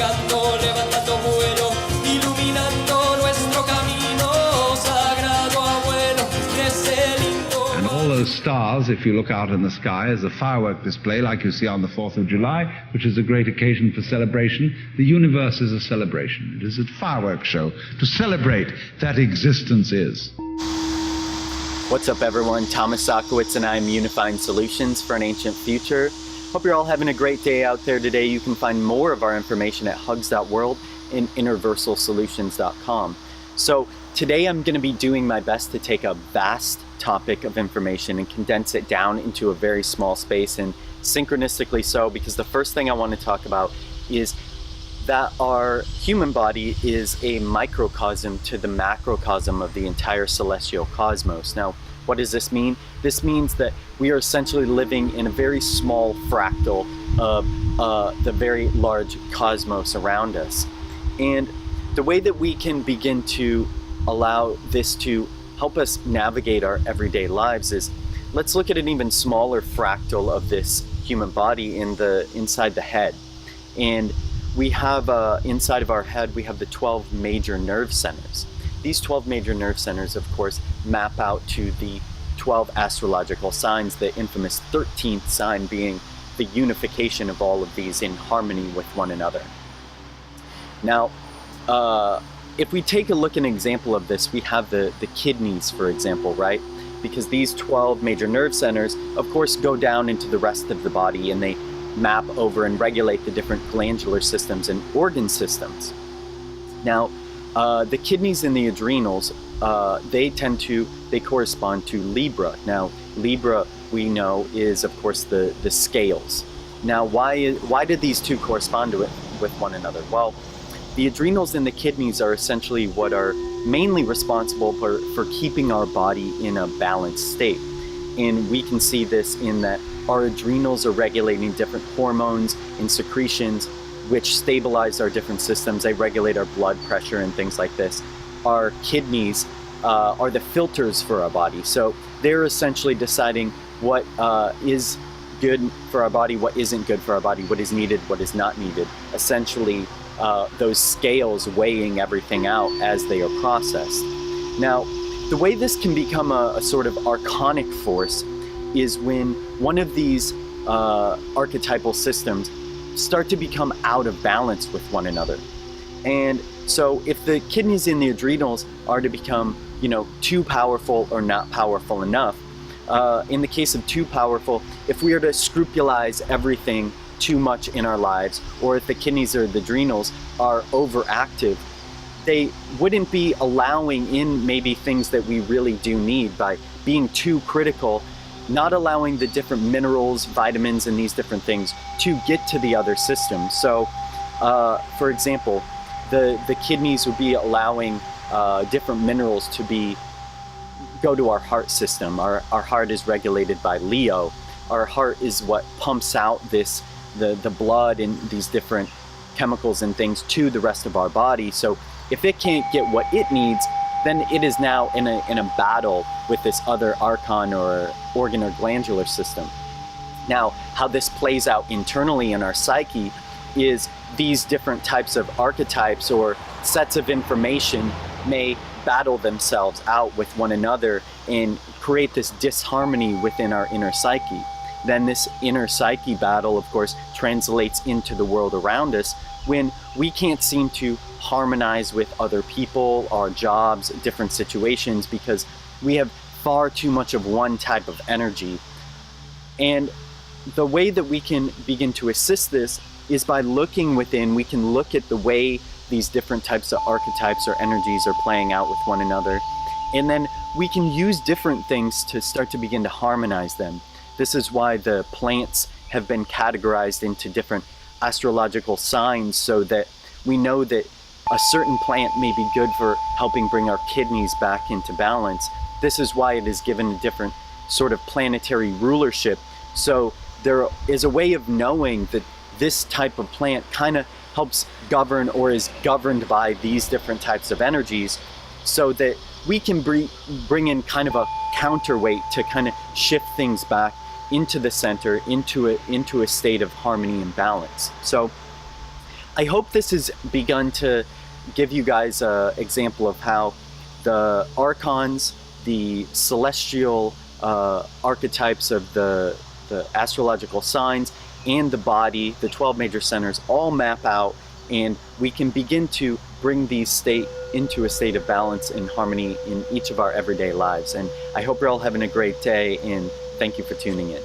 volando, levantando vuelo, iluminando nuestro camino, sagrado abuelo, crece lindo. And all those stars, if you look out in the sky, as a firework display like you see on the 4th of July, which is a great occasion for celebration. The universe is a celebration. It is a fireworks show to celebrate that existence is. What's up, everyone? Thomas Sakowitz and I am Unifying Solutions for an Ancient Future. Hope you're all having a great day out there today. You can find more of our information at hugs.world and innerversalsolutions.com. So today I'm going to be doing my best to take a vast topic of information and condense it down into a very small space, and synchronistically so, because the first thing I want to talk about is that our human body is a microcosm to the macrocosm of the entire celestial cosmos. Now, what does this mean? This means that we are essentially living in a very small fractal of the very large cosmos around us. And the way that we can begin to allow this to help us navigate our everyday lives is, let's look at an even smaller fractal of this human body inside the head. And we have inside of our head, we have the 12 major nerve centers. These 12 major nerve centers, of course, map out to the 12 astrological signs, the infamous 13th sign being the unification of all of these in harmony with one another. Now, if we take a look at an example of this, we have the kidneys, for example, right? Because these 12 major nerve centers, of course, go down into the rest of the body, and they map over and regulate the different glandular systems and organ systems. Now, the kidneys and the adrenals, they correspond to Libra. Now, Libra, we know, is of course the scales. Now, why did these two correspond with one another? Well, the adrenals and the kidneys are essentially what are mainly responsible for keeping our body in a balanced state. And we can see this in that our adrenals are regulating different hormones and secretions which stabilize our different systems. They regulate our blood pressure and things like this. Our kidneys are the filters for our body. So they're essentially deciding what is good for our body, what isn't good for our body, what is needed, what is not needed. Essentially, those scales weighing everything out as they are processed. Now, the way this can become a sort of archonic force is when one of these archetypal systems start to become out of balance with one another. And so if the kidneys and the adrenals are to become, too powerful or not powerful enough, in the case of too powerful, if we are to scrupulize everything too much in our lives, or if the kidneys or the adrenals are overactive, they wouldn't be allowing in maybe things that we really do need by being too critical, not allowing the different minerals, vitamins, and these different things to get to the other systems. So, for example, the kidneys would be allowing different minerals to go to our heart system. Our heart is regulated by Leo. Our heart is what pumps out the blood and these different chemicals and things to the rest of our body. So if it can't get what it needs, then it is now in a battle with this other archon or organ or glandular system. Now, how this plays out internally in our psyche is these different types of archetypes or sets of information may battle themselves out with one another and create this disharmony within our inner psyche. Then this inner psyche battle, of course, translates into the world around us when we can't seem to harmonize with other people, our jobs, different situations, because we have far too much of one type of energy. And the way that we can begin to assist this is by looking within. We can look at the way these different types of archetypes or energies are playing out with one another. And then we can use different things to start to begin to harmonize them. This is why the plants have been categorized into different astrological signs, so that we know that a certain plant may be good for helping bring our kidneys back into balance. This is why it is given a different sort of planetary rulership. So there is a way of knowing that this type of plant kind of helps govern or is governed by these different types of energies, so that we can bring in kind of a counterweight to kind of shift things back into the center, into a state of harmony and balance. So I hope this has begun to give you guys an example of how the archons, the celestial archetypes of the astrological signs, and the body, the 12 major centers, all map out, and we can begin to bring these into a state of balance and harmony in each of our everyday lives. And I hope you're all having a great day, and thank you for tuning in.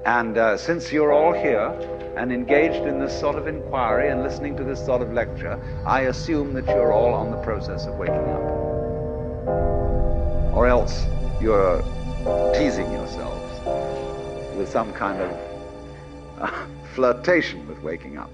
And since you're all here and engaged in this sort of inquiry and listening to this sort of lecture, I assume that you're all on the process of waking up. Or else you're teasing yourselves with some kind of flirtation with waking up.